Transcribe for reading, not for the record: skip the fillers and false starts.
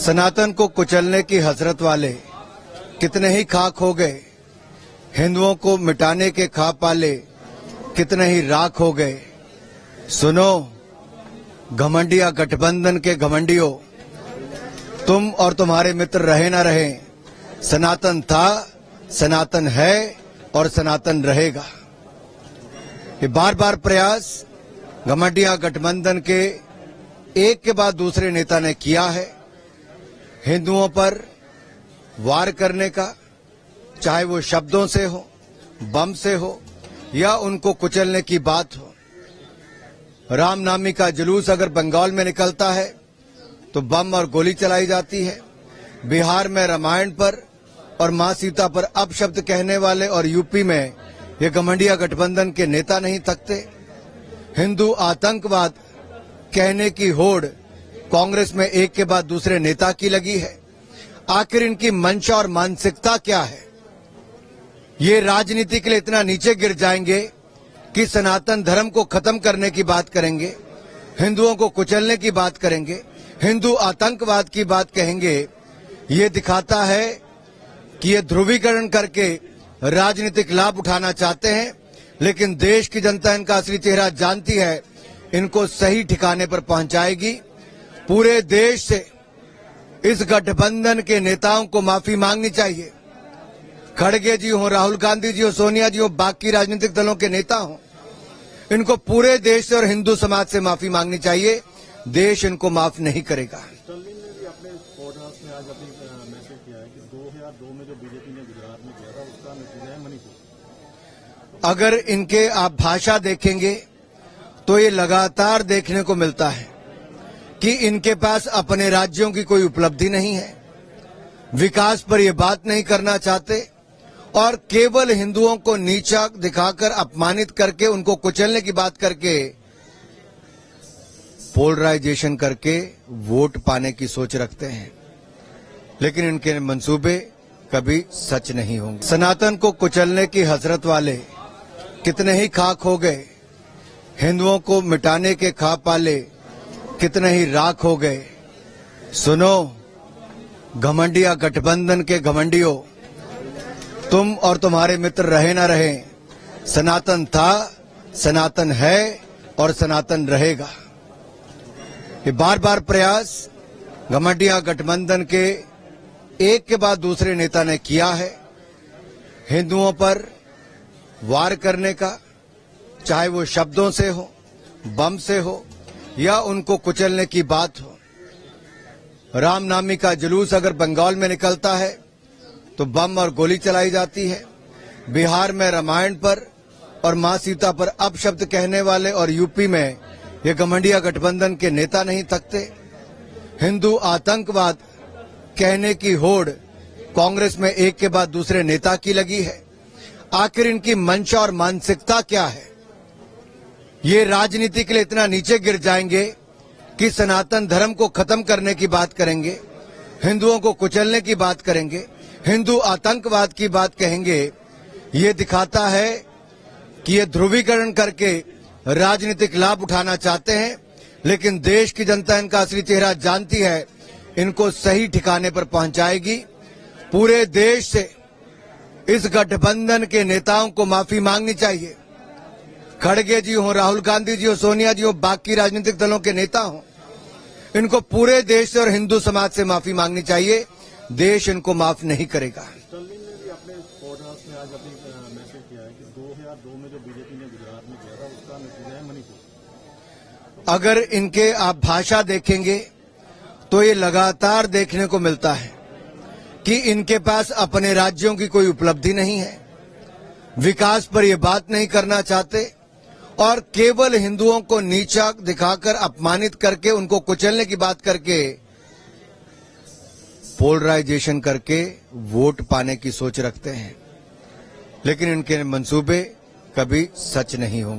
सनातन को कुचलने की हसरत वाले कितने ही खाक हो गए, हिंदुओं को मिटाने के ख्वाब पाले कितने ही राख हो गए। सुनो घमंडिया गठबंधन के घमंडियों, तुम और तुम्हारे मित्र रहे ना रहे, सनातन था, सनातन है और सनातन रहेगा। ये बार बार प्रयास घमंडिया गठबंधन के एक के बाद दूसरे नेता ने किया है हिंदुओं पर वार करने का, चाहे वो शब्दों से हो, बम से हो या उनको कुचलने की बात हो। रामनामी का जुलूस अगर बंगाल में निकलता है तो बम और गोली चलाई जाती है। बिहार में रामायण पर और मां सीता पर अपशब्द कहने वाले और यूपी में ये घमंडिया गठबंधन के नेता नहीं थकते। हिंदू आतंकवाद कहने की होड़ कांग्रेस में एक के बाद दूसरे नेता की लगी है। आखिर इनकी मंशा और मानसिकता क्या है? ये राजनीति के लिए इतना नीचे गिर जाएंगे कि सनातन धर्म को खत्म करने की बात करेंगे, हिंदुओं को कुचलने की बात करेंगे, हिंदू आतंकवाद की बात कहेंगे। ये दिखाता है कि ये ध्रुवीकरण करके राजनीतिक लाभ उठाना चाहते हैं, लेकिन देश की जनता इनका असली चेहरा जानती है, इनको सही ठिकाने पर पहुंचाएगी। पूरे देश से इस गठबंधन के नेताओं को माफी मांगनी चाहिए। खड़गे जी हो, राहुल गांधी जी हो, सोनिया जी हो, बाकी राजनीतिक दलों के नेता हो, इनको पूरे देश से और हिंदू समाज से माफी मांगनी चाहिए। देश इनको माफ नहीं करेगा। स्टालिन ने भी अपने पॉडकास्ट में आज अपनी मैसेज किया है कि 2002 में जो बीजेपी ने गुजरात में किया था उसका नतीजा है मणिपुर। अगर इनके आप भाषा देखेंगे तो ये लगातार देखने को मिलता है कि इनके पास अपने राज्यों की कोई उपलब्धि नहीं है, विकास पर ये बात नहीं करना चाहते और केवल हिंदुओं को नीचा दिखाकर, अपमानित करके, उनको कुचलने की बात करके, पोलराइजेशन करके वोट पाने की सोच रखते हैं। लेकिन इनके मंसूबे कभी सच नहीं होंगे। सनातन को कुचलने की हसरत वाले कितने ही खाक हो गए, हिंदुओं को मिटाने के ख्वाब पाले कितने ही राख हो गए। सुनो घमंडिया गठबंधन के घमंडियों, तुम और तुम्हारे मित्र रहे ना रहे, सनातन था, सनातन है और सनातन रहेगा। ये बार बार प्रयास घमंडिया गठबंधन के एक के बाद दूसरे नेता ने किया है हिंदुओं पर वार करने का, चाहे वो शब्दों से हो, बम से हो या उनको कुचलने की बात हो। रामनामी का जुलूस अगर बंगाल में निकलता है तो बम और गोली चलाई जाती है। बिहार में रामायण पर और मां सीता पर अपशब्द कहने वाले और यूपी में ये घमंडिया गठबंधन के नेता नहीं थकते। हिंदू आतंकवाद कहने की होड़ कांग्रेस में एक के बाद दूसरे नेता की लगी है। आखिर इनकी मंशा और मानसिकता क्या है? ये राजनीति के लिए इतना नीचे गिर जाएंगे कि सनातन धर्म को खत्म करने की बात करेंगे, हिंदुओं को कुचलने की बात करेंगे, हिंदू आतंकवाद की बात कहेंगे। ये दिखाता है कि ये ध्रुवीकरण करके राजनीतिक लाभ उठाना चाहते हैं, लेकिन देश की जनता इनका असली चेहरा जानती है, इनको सही ठिकाने पर पहुंचाएगी। पूरे देश से इस गठबंधन के नेताओं को माफी मांगनी चाहिए। खड़गे जी हो, राहुल गांधी जी हो, सोनिया जी हो, बाकी राजनीतिक दलों के नेता हो, इनको पूरे देश से और हिंदू समाज से माफी मांगनी चाहिए। देश इनको माफ नहीं करेगा। स्टालिन ने भी अपने पॉडकास्ट में आज अपनी मैसेज किया है कि 2002 में जो बीजेपी ने गुजरात में किया था उसका नतीजा है मणिपुर। अगर इनके आप भाषा देखेंगे तो ये लगातार देखने को मिलता है कि इनके पास अपने राज्यों की कोई उपलब्धि नहीं है, विकास पर ये बात नहीं करना चाहते और केवल हिंदुओं को नीचा दिखाकर, अपमानित करके, उनको कुचलने की बात करके, पोलराइजेशन करके वोट पाने की सोच रखते हैं। लेकिन इनके मंसूबे कभी सच नहीं होंगे।